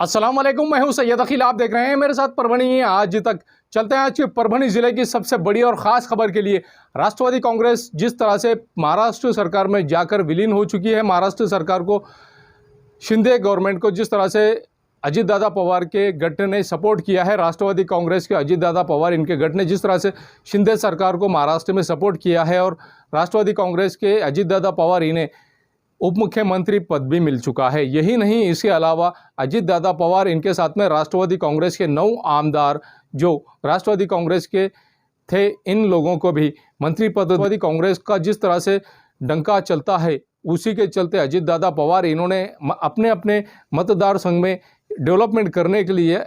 अस्सलाम वालेकुम, मैं हूं सैयद अखिल। आप देख रहे हैं मेरे साथ परभणी आज तक। चलते हैं आज की परभणी जिले की सबसे बड़ी और खास खबर के लिए। राष्ट्रवादी कांग्रेस जिस तरह से महाराष्ट्र सरकार में जाकर विलीन हो चुकी है, महाराष्ट्र सरकार को, शिंदे गवर्नमेंट को जिस तरह से अजीत दादा पवार के गठ ने सपोर्ट किया है, राष्ट्रवादी कांग्रेस के अजीत दादा पवार इनके गठ ने जिस तरह से शिंदे सरकार को महाराष्ट्र में सपोर्ट किया है और राष्ट्रवादी कांग्रेस के अजीत दादा पवार इन्हें उप मुख्यमंत्री पद भी मिल चुका है। यही नहीं, इसके अलावा अजीत दादा पवार इनके साथ में राष्ट्रवादी कांग्रेस के 9 आमदार जो राष्ट्रवादी कांग्रेस के थे, इन लोगों को भी मंत्री पद। राष्ट्रवादी कांग्रेस का जिस तरह से डंका चलता है, उसी के चलते अजीत दादा पवार इन्होंने अपने अपने मतदार संघ में डेवलपमेंट करने के लिए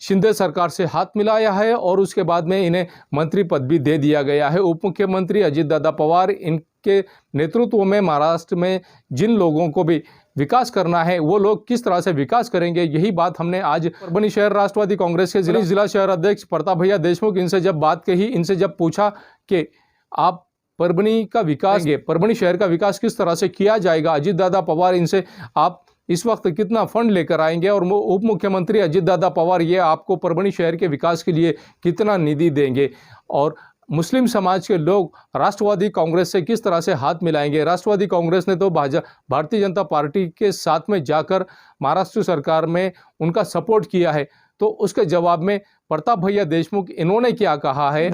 शिंदे सरकार से हाथ मिलाया है और उसके बाद में इन्हें मंत्री पद भी दे दिया गया है। उप मुख्यमंत्री अजीत दादा पवार इनके नेतृत्व में महाराष्ट्र में जिन लोगों को भी विकास करना है, वो लोग किस तरह से विकास करेंगे, यही बात हमने आज परभणी शहर राष्ट्रवादी कांग्रेस के जिला शहर अध्यक्ष प्रताप भैया देशमुख इनसे जब बात कही, इनसे जब पूछा कि आप परभणी का विकास, परभणी शहर का विकास किस तरह से किया जाएगा, अजीत दादा पवार इनसे आप इस वक्त कितना फंड लेकर आएंगे और उप मुख्यमंत्री अजीत दादा पवार ये आपको परभणी शहर के विकास के लिए कितना निधि देंगे और मुस्लिम समाज के लोग राष्ट्रवादी कांग्रेस से किस तरह से हाथ मिलाएंगे। राष्ट्रवादी कांग्रेस ने तो भारतीय जनता पार्टी के साथ में जाकर महाराष्ट्र सरकार में उनका सपोर्ट किया है, तो उसके जवाब में प्रताप भैया देशमुख इन्होंने क्या कहा है।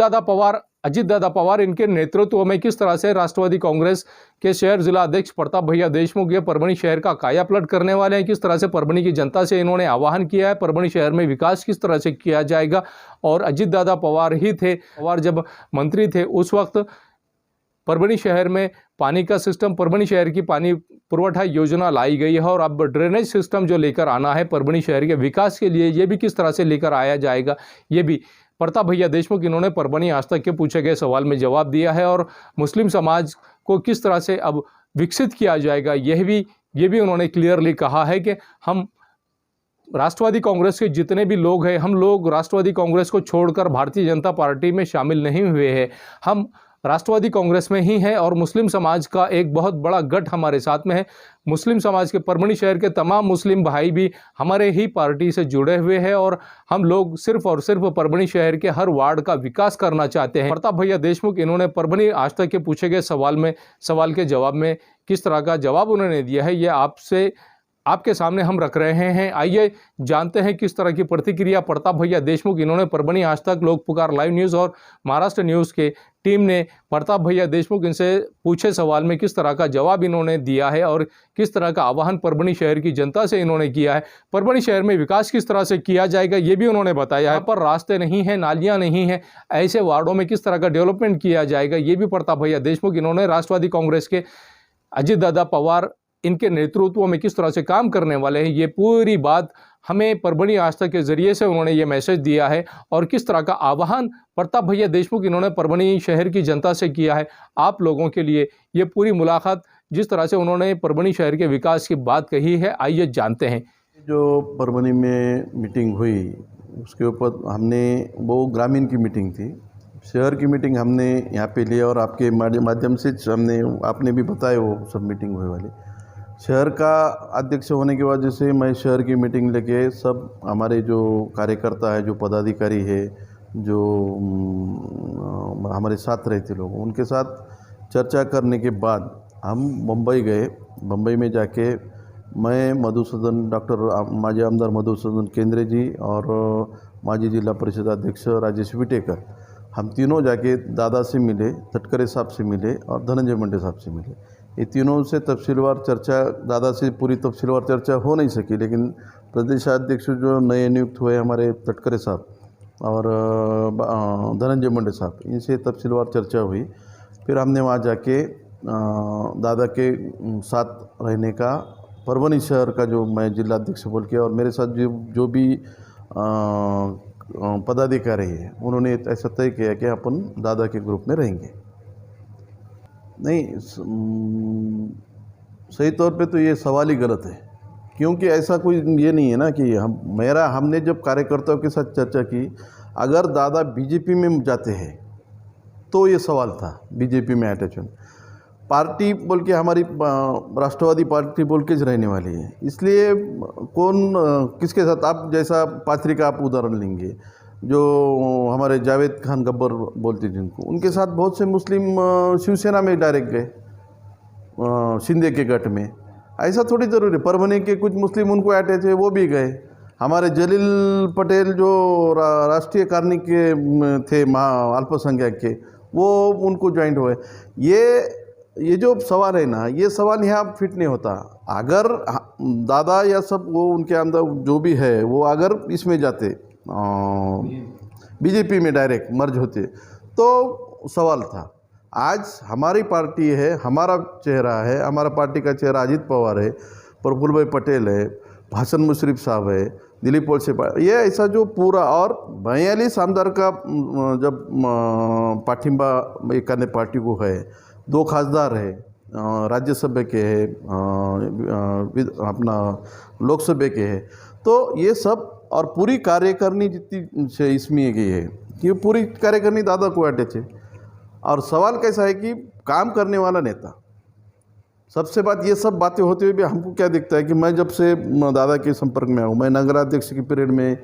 अजीत दादा पवार इनके नेतृत्व में किस तरह से राष्ट्रवादी कांग्रेस के शहर जिला अध्यक्ष प्रताप भैया देशमुख ये परभणी शहर का काया पलट करने वाले हैं, किस तरह से परभणी की जनता से इन्होंने आह्वान किया है, परभणी शहर में विकास किस तरह से किया जाएगा। और अजीत दादा पवार ही थे, पवार जब मंत्री थे उस वक्त परभणी शहर में पानी का सिस्टम, परभणी शहर की पानी पुरवठा योजना लाई गई है और अब ड्रेनेज सिस्टम जो लेकर आना है परभणी शहर के विकास के लिए, ये भी किस तरह से लेकर आया जाएगा, ये भी प्रताप भैया देशमुख इन्होंने परभणी आज तक के पूछे गए सवाल में जवाब दिया है। और मुस्लिम समाज को किस तरह से अब विकसित किया जाएगा, ये भी उन्होंने क्लियरली कहा है कि हम राष्ट्रवादी कांग्रेस के जितने भी लोग हैं, हम लोग राष्ट्रवादी कांग्रेस को छोड़कर भारतीय जनता पार्टी में शामिल नहीं हुए हैं, हम राष्ट्रवादी कांग्रेस में ही हैं और मुस्लिम समाज का एक बहुत बड़ा गठ हमारे साथ में है। मुस्लिम समाज के, परभणी शहर के तमाम मुस्लिम भाई भी हमारे ही पार्टी से जुड़े हुए हैं और हम लोग सिर्फ और सिर्फ परभणी शहर के हर वार्ड का विकास करना चाहते हैं। प्रताप भैया देशमुख इन्होंने परभणी आज तक के पूछे गए सवाल के जवाब में किस तरह का जवाब उन्होंने दिया है, ये आपके सामने हम रख रहे हैं। आइए जानते हैं किस तरह की प्रतिक्रिया प्रताप भैया देशमुख इन्होंने परभणी आज तक, लोक पुकार लाइव न्यूज़ और महाराष्ट्र न्यूज़ के टीम ने प्रताप भैया देशमुख इनसे पूछे सवाल में किस तरह का जवाब इन्होंने दिया है और किस तरह का आह्वान परभणी शहर की जनता से इन्होंने किया है। परभणी शहर में विकास किस तरह से किया जाएगा ये भी उन्होंने बताया है। पर रास्ते नहीं हैं, नालियाँ नहीं हैं, ऐसे वार्डों में किस तरह का डेवलपमेंट किया जाएगा, ये भी प्रताप भैया देशमुख इन्होंने राष्ट्रवादी कांग्रेस के अजीत दादा पवार इनके नेतृत्व में किस तरह से काम करने वाले हैं, ये पूरी बात हमें परभणी आज तक के जरिए से उन्होंने ये मैसेज दिया है और किस तरह का आह्वान प्रताप भैया देशमुख इन्होंने परभणी शहर की जनता से किया है आप लोगों के लिए। ये पूरी मुलाकात जिस तरह से उन्होंने परभणी शहर के विकास की बात कही है, आइए जानते हैं। जो परभणी में मीटिंग हुई उसके ऊपर हमने, वो ग्रामीण की मीटिंग थी, शहर की मीटिंग हमने यहाँ पे लिया और आपके माध्यम से आपने भी बताया वो सब मीटिंग हुई वाली। शहर का अध्यक्ष होने की वजह से मैं शहर की मीटिंग लेके सब हमारे जो कार्यकर्ता है, जो पदाधिकारी है, जो हमारे साथ रहते लोग, उनके साथ चर्चा करने के बाद हम मुंबई गए। मुंबई में जाके मैं डॉक्टर माजी आमदार मधुसूदन केंद्रे जी और माजी जिला परिषद अध्यक्ष राजेश विटेकर, हम तीनों जाके दादा से मिले, तटकरे साहब से मिले और धनंजय मुंडे साहब से मिले। ये तीनों से तफसीलवार चर्चा, दादा से पूरी तफसीलवार चर्चा हो नहीं सकी, लेकिन प्रदेशाध्यक्ष जो नए नियुक्त हुए हमारे तटकरे साहब और धनंजय मुंडे साहब, इनसे तफसीलवार चर्चा हुई। फिर हमने वहाँ जाके दादा के साथ रहने का, परभणी शहर का जो मैं जिलाध्यक्ष बोल के और मेरे साथ जो भी पदाधिकारी है, उन्होंने ऐसा तय किया कि अपन दादा के ग्रुप में रहेंगे। नहीं, सही तौर पे तो ये सवाल ही गलत है, क्योंकि ऐसा कोई ये नहीं है ना कि हमने जब कार्यकर्ताओं के साथ चर्चा की, अगर दादा बीजेपी में जाते हैं तो ये सवाल था, बीजेपी में अटैच होने। पार्टी बोल के हमारी राष्ट्रवादी पार्टी बोल के रहने वाली है। इसलिए कौन किसके साथ, आप जैसा पाथरी का आप उदाहरण लेंगे, जो हमारे जावेद खान गब्बर बोलते जिनको, उनके साथ बहुत से मुस्लिम शिवसेना में डायरेक्ट गए, शिंदे के गठ में। ऐसा थोड़ी ज़रूरी, परभनी के कुछ मुस्लिम उनको अटैच है वो भी गए। हमारे जलील पटेल जो राष्ट्रीय कार्मिक के थे अल्पसंख्यक के, वो उनको ज्वाइंट हुए। ये जो सवाल है ना, ये सवाल यहाँ फिट नहीं होता। अगर दादा या सब वो उनके अंदर जो भी है वो अगर इसमें जाते बीजेपी में डायरेक्ट मर्ज होते तो सवाल था। आज हमारी पार्टी है, हमारा चेहरा है, हमारा पार्टी का चेहरा अजीत पवार है, प्रफुल्ल भाई पटेल है, हसन मुशर्रफ साहब है, दिलीप वळसे, ये ऐसा जो पूरा, और 42 आमदार का जब पाठिंबा एकाने पार्टी को है, 2 खासदार है, राज्यसभा के है, अपना लोकसभा के है, तो ये सब और पूरी कार्यकारिणी जितनी से इसमें गई है कि पूरी कार्यकारिणी दादा को अटैच है। और सवाल कैसा है कि काम करने वाला नेता, सबसे बात ये सब बातें होते हुए भी हमको क्या दिखता है कि मैं जब से दादा के संपर्क में आऊँ, मैं नगराध्यक्ष की पीरियड में,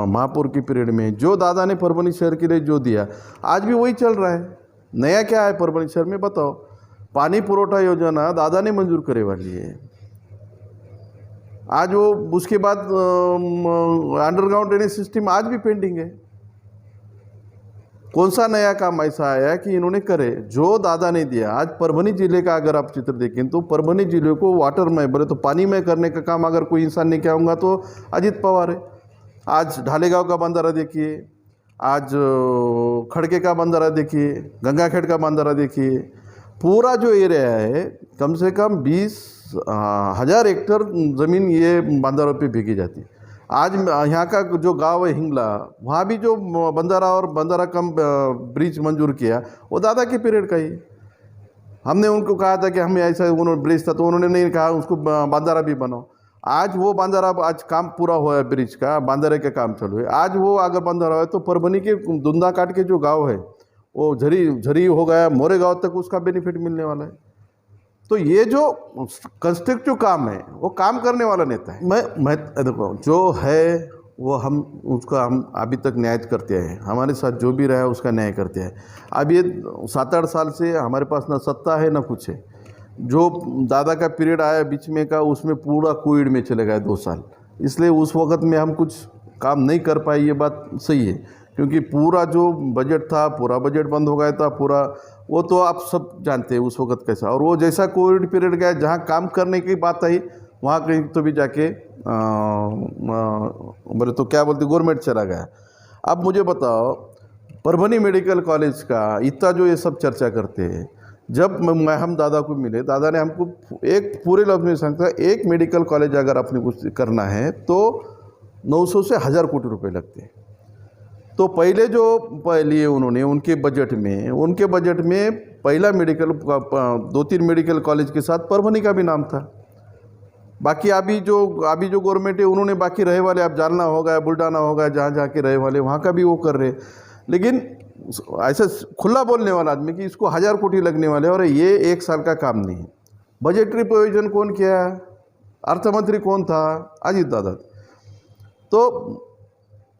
महापौर की पीरियड में, जो दादा ने परभनी शहर के लिए जो दिया, आज भी वही चल रहा है। नया क्या है परभनी शहर में बताओ? पानी पुरवठा योजना दादा ने मंजूर करे वाली है। आज वो उसके बाद अंडरग्राउंड ड्रेनेज सिस्टम आज भी पेंडिंग है। कौन सा नया काम ऐसा आया कि इन्होंने करे जो दादा ने दिया? आज परभनी जिले का अगर आप चित्र देखें तो परभनी जिले को वाटर में, बोले तो पानी में करने का काम अगर कोई इंसान ने किया होगा तो अजीत पवार है। आज ढालेगांव का बंदरा देखिए, आज खड़के का बंदरा देखिए, गंगाखेड़ का बंदरा देखिए, पूरा जो एरिया है कम से कम 20,000 हेक्टर ज़मीन ये बंदरों पे भीगी जाती है। आज यहाँ का जो गांव है हिंगला, वहाँ भी जो बंदरा और बंदरा कम ब्रिज मंजूर किया वो दादा के पीरियड का ही। हमने उनको कहा था कि हमें ऐसा उन्होंने ब्रिज था तो उन्होंने नहीं कहा उसको बंदरा भी बनाओ। आज वो बंदरा, आज काम पूरा हुआ है, ब्रिज का बंदरे का काम चालू है। आज वो अगर बंदरा है तो परभनी के दुंदा काट के जो गाँव है वो झरी हो गया, मोरे गाँव तक उसका बेनिफिट मिलने वाला है। तो ये जो कंस्ट्रक्टिव काम है वो काम करने वाला नेता है। मैं देखो जो है वो हम अभी तक न्याय करते हैं, हमारे साथ जो भी रहा है उसका न्याय करते हैं। अब ये 7-8 साल से हमारे पास ना सत्ता है ना कुछ है। जो दादा का पीरियड आया बीच में का, उसमें पूरा कोविड में चले गए 2 साल, इसलिए उस वक्त में हम कुछ काम नहीं कर पाए, ये बात सही है। क्योंकि पूरा जो बजट था, पूरा बजट बंद हो गया था पूरा, वो तो आप सब जानते हैं उस वक्त कैसा। और वो जैसा कोविड पीरियड गया, जहाँ काम करने की बात आई वहाँ कहीं तो भी जाके बोले तो क्या बोलते गवर्नमेंट चला गया। अब मुझे बताओ, परभनी मेडिकल कॉलेज का इतना जो ये सब चर्चा करते हैं, जब हम दादा को मिले, दादा ने हमको एक पूरे लफ्ज़ में सांगा, एक मेडिकल कॉलेज अगर आपने कुछ करना है तो 900 से 1000 कोटी रुपये लगते हैं। तो पहले जो लिए उन्होंने उनके बजट में पहला मेडिकल 2-3 मेडिकल कॉलेज के साथ परभनी का भी नाम था। बाकी अभी जो गवर्नमेंट है उन्होंने बाकी रहे वाले, आप जालना होगा, बुल्डाना होगा, जहाँ के रहे वाले वहाँ का भी वो कर रहे। लेकिन ऐसा खुला बोलने वाला आदमी कि इसको 1000 कोटी लगने वाले, और ये 1 साल का काम नहीं है। बजटरी प्रोविजन कौन किया? अर्थमंत्री कौन था? अजीत दादा। तो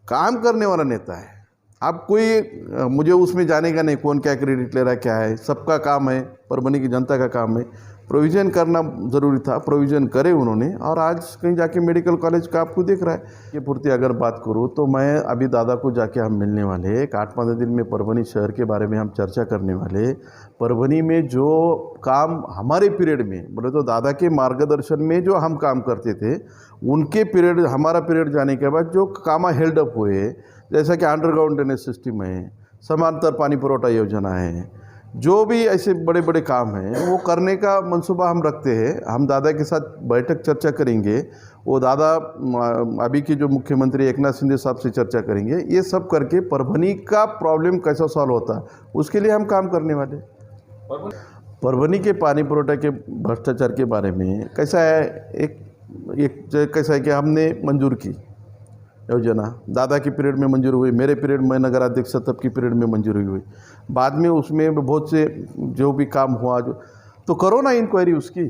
काम करने वाला नेता है। अब कोई मुझे उसमें जाने का नहीं कौन क्या क्रेडिट ले रहा है, क्या है, सबका काम है, परभनी की जनता का काम है। प्रोविज़न करना ज़रूरी था, प्रोविज़न करे उन्होंने, और आज कहीं जाके मेडिकल कॉलेज का आपको दिख रहा है। ये पूर्ति अगर बात करूँ तो मैं अभी दादा को जाके हम मिलने वाले, एक 8-15 दिन में परभनी शहर के बारे में हम चर्चा करने वाले। परभनी में जो काम हमारे पीरियड में, बोले तो दादा के मार्गदर्शन में जो हम काम करते थे, उनके पीरियड, हमारा पीरियड जाने के बाद जो काम हेल्ड अप हुए, जैसा कि अंडरग्राउंड ड्रेनेज सिस्टम है, समांतर पानी पुरवठा योजना है, जो भी ऐसे बड़े बड़े काम हैं वो करने का मंसूबा हम रखते हैं। हम दादा के साथ बैठक चर्चा करेंगे, वो दादा अभी के जो मुख्यमंत्री एकनाथ शिंदे साहब से चर्चा करेंगे। ये सब करके परभनी का प्रॉब्लम कैसा सॉल्व होता है उसके लिए हम काम करने वाले। परभनी के पानी पुरवठा के भ्रष्टाचार के बारे में कैसा है, एक कैसा है कि हमने मंजूर की योजना, दादा की पीरियड में मंजूर हुई, मेरे पीरियड में नगराध्यक्ष तब की पीरियड में मंजूर हुई। बाद में उसमें बहुत से जो भी काम हुआ, जो तो करो ना इंक्वायरी, उसकी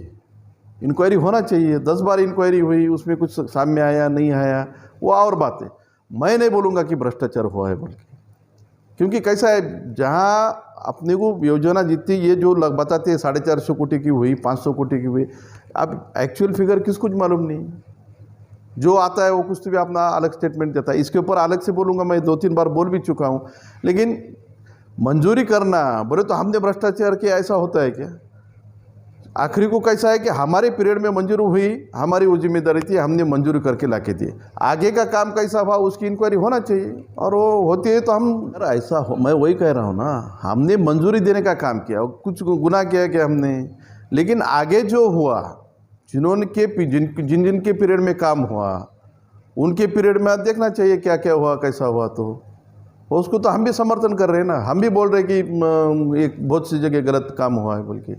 इंक्वायरी होना चाहिए। 10 बार इंक्वायरी हुई, उसमें कुछ सामने आया नहीं आया वो और बात है। मैं नहीं बोलूँगा कि भ्रष्टाचार हुआ है, बल्कि क्योंकि कैसा है, जहाँ अपने को योजना जितनी ये जो बताते हैं 450 कोटी की हुई, 500 कोटी की हुई, अब एक्चुअल फिगर किसको मालूम नहीं। जो आता है वो कुछ तो भी अपना अलग स्टेटमेंट देता है। इसके ऊपर अलग से बोलूँगा, मैं 2-3 बार बोल भी चुका हूँ। लेकिन मंजूरी करना बोले तो हमने भ्रष्टाचार किया, ऐसा होता है क्या? आखिरी को कैसा है कि हमारे पीरियड में मंजूरी हुई, हमारी वो जिम्मेदारी थी, हमने मंजूरी करके ला के दिए। आगे का काम कैसा हुआ उसकी इंक्वायरी होना चाहिए, और वो होती है तो हम ऐसा हो, मैं वही कह रहा हूँ ना, हमने मंजूरी देने का काम किया, कुछ गुनाह किया क्या हमने? लेकिन आगे जो हुआ, जिन जिन के पीरियड में काम हुआ उनके पीरियड में देखना चाहिए क्या क्या हुआ, कैसा हुआ। तो उसको तो हम भी समर्थन कर रहे हैं ना, हम भी बोल रहे हैं कि एक बहुत सी जगह गलत काम हुआ है। बल्कि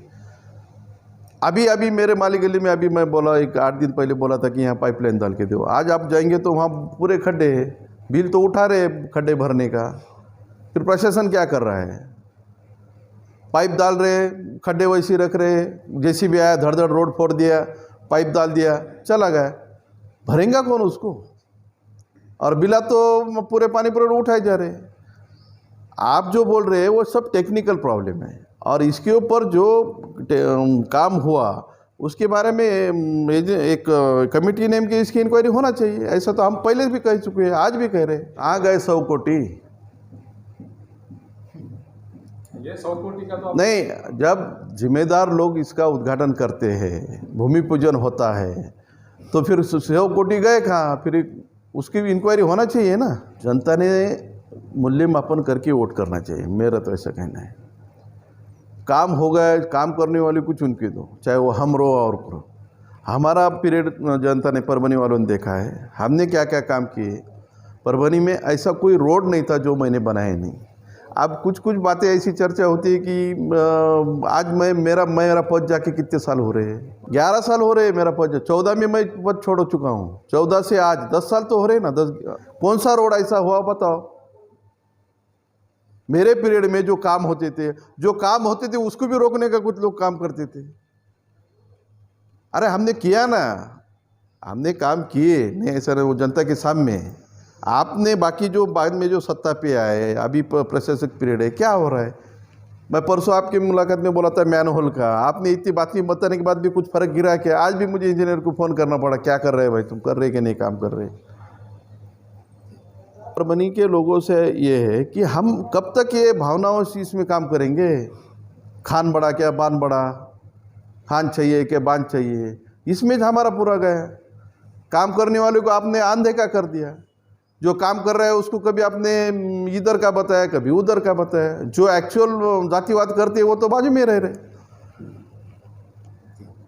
अभी मेरे माली गली में अभी मैं बोला, एक 8 दिन पहले बोला था कि यहाँ पाइपलाइन डाल के दो। आज आप जाएंगे तो वहाँ पूरे खड्डे हैं, बिल तो उठा रहे खड्डे भरने का। फिर प्रशासन क्या कर रहा है? पाइप डाल रहे, खड्डे वैसे रख रहे, जेसीबी आया धड़ धड़ रोड फोड़ दिया, पाइप डाल दिया, चला गया। भरेंगा कौन उसको? और बिला तो पूरे पानी पूरे उठाए जा रहे हैं। आप जो बोल रहे हैं वो सब टेक्निकल प्रॉब्लम है, और इसके ऊपर जो काम हुआ उसके बारे में एक कमेटी नेम की इसकी इंक्वायरी होना चाहिए। ऐसा तो हम पहले भी कह चुके हैं, आज भी कह रहे हैं। आ गए 100 कोटी, ये 100 कोटी का तो नहीं, जब जिम्मेदार लोग इसका उद्घाटन करते हैं, भूमि पूजन होता है, तो फिर 100 कोटी गए कहाँ? फिर उसकी भी इंक्वायरी होना चाहिए ना। जनता ने मूल्यमापन करके वोट करना चाहिए, मेरा तो ऐसा कहना है। काम हो गया, काम करने वाले कुछ उनके दो, चाहे वो हम रो और करो। हमारा पीरियड जनता ने, परभनी वालों ने देखा है, हमने क्या क्या काम किए। परभनी में ऐसा कोई रोड नहीं था जो मैंने बनाए नहीं। अब कुछ बातें ऐसी चर्चा होती है कि आज मेरा पद जाके कितने साल हो रहे हैं? 11 साल हो रहे हैं मेरा पद। 14 में मैं पद छोड़ चुका हूँ, 14 से आज 10 साल तो हो रहे हैं ना। 10 कौन सा रोड ऐसा हुआ बताओ? मेरे पीरियड में जो काम होते थे उसको भी रोकने का कुछ लोग काम करते थे। अरे हमने किया ना, हमने काम किए नहीं ऐसा नहीं, वो जनता के सामने। आपने बाकी जो बाद में जो सत्ता पे आए, अभी प्रशासक पीरियड है, क्या हो रहा है? मैं परसों आपकी मुलाकात में बोला था मैनहोल का, आपने इतनी बातें बताने के बाद भी कुछ फर्क गिरा क्या? आज भी मुझे इंजीनियर को फ़ोन करना पड़ा, क्या कर रहे हैं भाई, तुम कर रहे कि नहीं काम कर रहे? परभनी के लोगों से ये है कि हम कब तक ये भावनाओं से इसमें काम करेंगे? खान बड़ा क्या बांध बड़ा, खान चाहिए क्या बांध चाहिए, इसमें हमारा पूरा गया। काम करने वाले को आपने अनदेखा कर दिया। जो काम कर रहा है उसको कभी आपने इधर का बताया, कभी उधर का बताया। जो एक्चुअल जातिवाद करते हैं वो तो बाजू में रह रहे।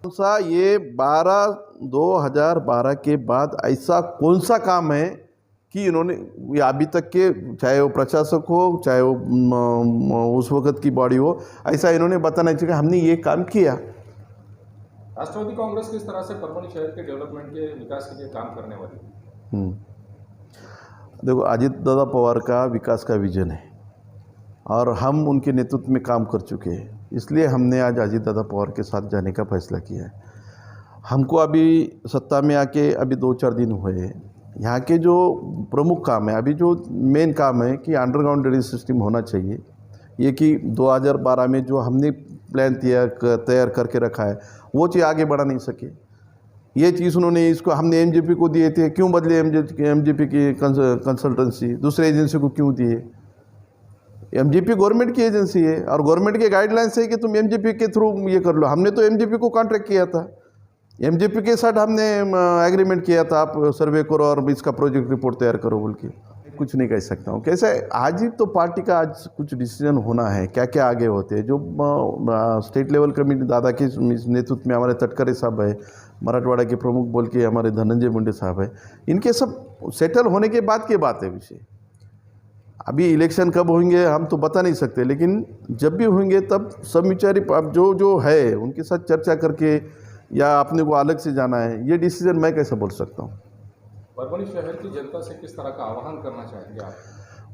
कौन सा ये 2012 के बाद ऐसा कौन सा काम है कि इन्होंने ये अभी तक के, चाहे वो प्रशासक हो, चाहे वो उस वक्त की बॉडी हो, ऐसा इन्होंने बताना चाहिए हमने ये काम किया। राष्ट्रवादी कांग्रेस किस तरह से परभनी शहर के डेवलपमेंट के विकास के लिए काम करने वाली? देखो, अजीत दादा पवार का विकास का विजन है और हम उनके नेतृत्व में काम कर चुके हैं, इसलिए हमने आज अजीत दादा पवार के साथ जाने का फैसला किया है। हमको अभी सत्ता में आके अभी 2-4 दिन हुए हैं। यहाँ के जो प्रमुख काम है, अभी जो मेन काम है कि अंडरग्राउंड ड्रेनेज सिस्टम होना चाहिए। ये कि 2012 में जो हमने प्लान तैयार करके रखा है वो चीज़ आगे बढ़ा नहीं सके। ये चीज़ उन्होंने, इसको हमने एमजीपी को दिए थे, क्यों बदले एमजीपी की कंसल्टेंसी दूसरे एजेंसी को क्यों दिए? एमजीपी गवर्नमेंट की एजेंसी है और गवर्नमेंट के गाइडलाइंस है कि तुम एमजीपी के थ्रू ये कर लो। हमने तो एमजीपी को कॉन्ट्रैक्ट किया था, एमजीपी के साथ हमने एग्रीमेंट किया था, आप सर्वे करो और इसका प्रोजेक्ट रिपोर्ट तैयार करो बोल के। कुछ नहीं कह सकता हूँ कैसे। आज ही तो पार्टी का आज कुछ डिसीजन होना है, क्या क्या आगे होते हैं। जो स्टेट लेवल कमेटी दादा के नेतृत्व में हमारे तटकरे साहब है, मराठवाड़ा के प्रमुख बोल के हमारे धनंजय मुंडे साहब है, इनके सब सेटल होने के बाद की बात है विषय। अभी इलेक्शन कब होंगे हम तो बता नहीं सकते, लेकिन जब भी होंगे तब सब विचारी जो है उनके साथ चर्चा करके या अपने को अलग से जाना है, ये डिसीजन मैं कैसे बोल सकता हूँ। परभनी शहर की जनता से किस तरह का आह्वान करना चाहेंगे आप?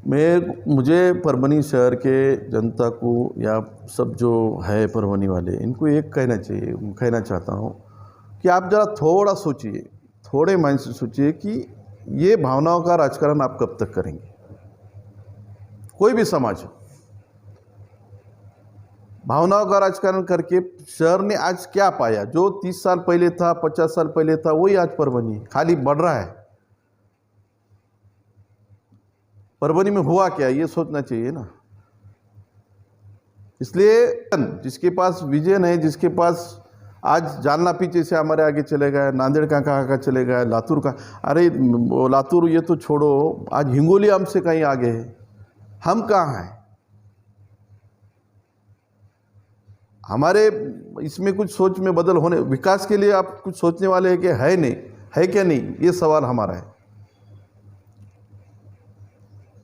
मुझे परभनी शहर के जनता को या सब जो है परभनी वाले, इनको एक कहना चाहता हूँ कि आप ज़रा थोड़ा सोचिए, थोड़े माइंड से सोचिए कि ये भावनाओं का राजकारण आप कब तक करेंगे। कोई भी समाज हो, भावनाओं का राजकारण करके शहर ने आज क्या पाया? जो 30 साल पहले था, 50 साल पहले था, वही आज परभनी है, खाली बढ़ रहा है। परभनी में हुआ क्या, ये सोचना चाहिए ना। इसलिए जिसके पास विजन है, जिसके पास आज जालना पीछे से हमारे आगे चले गए, नांदेड़ का चले गए, लातूर का, अरे लातूर ये तो छोड़ो, आज हिंगोली हमसे कहीं आगे है। हम कहाँ हैं? हमारे इसमें कुछ सोच में बदल होने, विकास के लिए आप कुछ सोचने वाले हैं कि है नहीं, है क्या नहीं, ये सवाल हमारा है।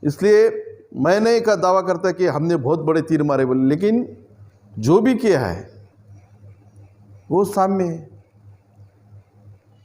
इसलिए मैं नहीं का दावा करता कि हमने बहुत बड़े तीर मारे बोले, लेकिन जो भी किया है वो सामने है।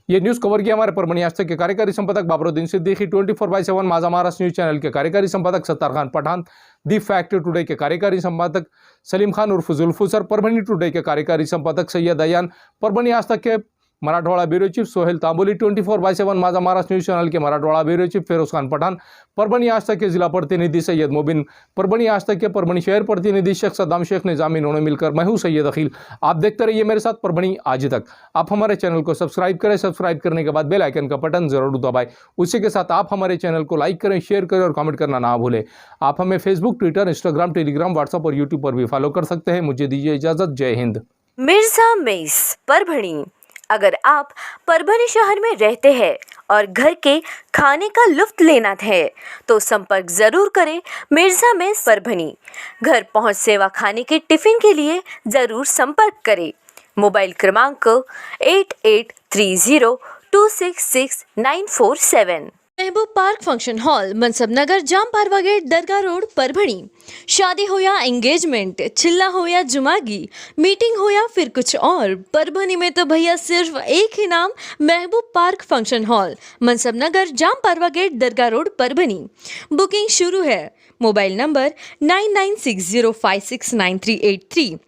ये न्यूज़ कवर किया हमारे परभणी आज तक के कार्यकारी संपादक बाबरुद्दीन सिद्दीकी, 24/7 माझा महाराष्ट्र न्यूज़ चैनल के कार्यकारी संपादक Sattar Khan Pathan, the fact today के कार्यकारी संपादक सलीम खान उर्फ जुल्फुसर, परभणी टुडे के कार्यकारी संपादक सैयद अयान, परभणी आज तक के मराठवाड़ा ब्यूरो चीफ सोहेल तांबोली, 24/7 माझा महाराष्ट्र न्यूज़ चैनल के मराठवाड़ा ब्यूरो चीफ फिरोज खान पठान, परभणी आज तक के जिला प्रतिनिधि सैयद मोबिन, परभणी आज तक के परभणी शहर प्रतिनिधि शेख सद्दाम शेख निजामी, इन्होंने मिलकर मैं हूं सैयद अखिल। आप देखते रहिए मेरे साथ परभणी आज तक। आप हमारे चैनल को सब्सक्राइब करें, सब्सक्राइब करने के बाद बेल आइकन का बटन जरूर दबाएं। उसी के साथ आप हमारे चैनल को लाइक करें, शेयर करें और कमेंट करना ना भूलें। आप हमें Facebook, Twitter, Instagram, Telegram, WhatsApp और यूट्यूब पर भी फॉलो कर सकते हैं। मुझे दीजिए इजाजत। जय हिंद। मिर्जा मेस परभणी। अगर आप परभणी शहर में रहते हैं और घर के खाने का लुत्फ लेना है तो संपर्क जरूर करें मिर्जा मेस परभणी। घर पहुंच सेवा खाने के टिफिन के लिए जरूर संपर्क करें। मोबाइल क्रमांक 8830266947। महबूब पार्क फंक्शन हॉल, मनसब नगर, जाम पारवा गेट, दरगाह रोड, परभणी। शादी हो या एंगेजमेंट, चिल्ला हो या जुमागी, मीटिंग हो या फिर कुछ और, परभणी में तो भैया सिर्फ एक ही नाम, महबूब पार्क फंक्शन हॉल, मनसब नगर, जाम पारवा गेट, दरगाह रोड, परभणी। बुकिंग शुरू है। Mobile number 9960569383,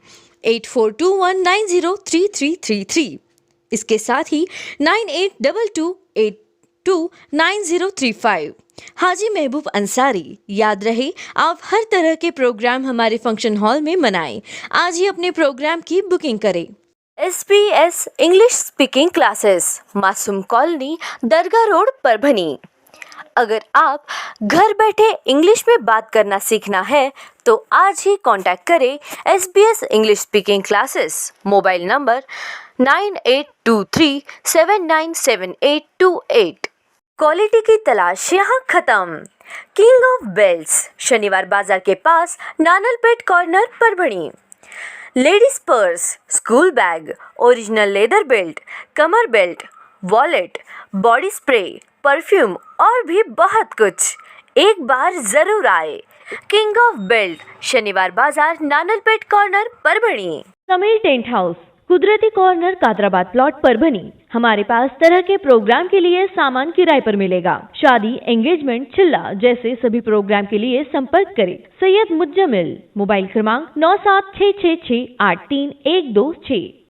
8421903333। इसके साथ ही 9822829035। हाजी महबूब अंसारी। याद रहे, आप हर तरह के प्रोग्राम हमारे फंक्शन हॉल में मनाएं। आज ही अपने प्रोग्राम की बुकिंग करें। SBS इंग्लिश स्पीकिंग क्लासेस, मासूम कॉलोनी, दरगाह रोड, परभणी। अगर आप घर बैठे इंग्लिश में बात करना सीखना है तो आज ही कांटेक्ट करें SBS English speaking classes. Mobile number 9823797828। Quality की तलाश यहाँ खत्म। King of belts, Shanivar Bazaar के पास, Nanalpeth corner, Parbhani. Ladies purse, school bag, original leather belt, कमर belt, wallet, body spray, perfume और भी बहुत कुछ। एक बार जरूर आए। King of belt, Shanivar Bazaar, Nanalpeth corner, Parbhani. Sameer tent house, Kudrati corner, Kadrabad plot, Parbhani. हमारे पास तरह के प्रोग्राम के लिए सामान किराए पर मिलेगा। शादी, एंगेजमेंट, चिल्ला जैसे सभी प्रोग्राम के लिए संपर्क करें सैयद मुज्जमिल। मोबाइल क्रमांक 9766683126।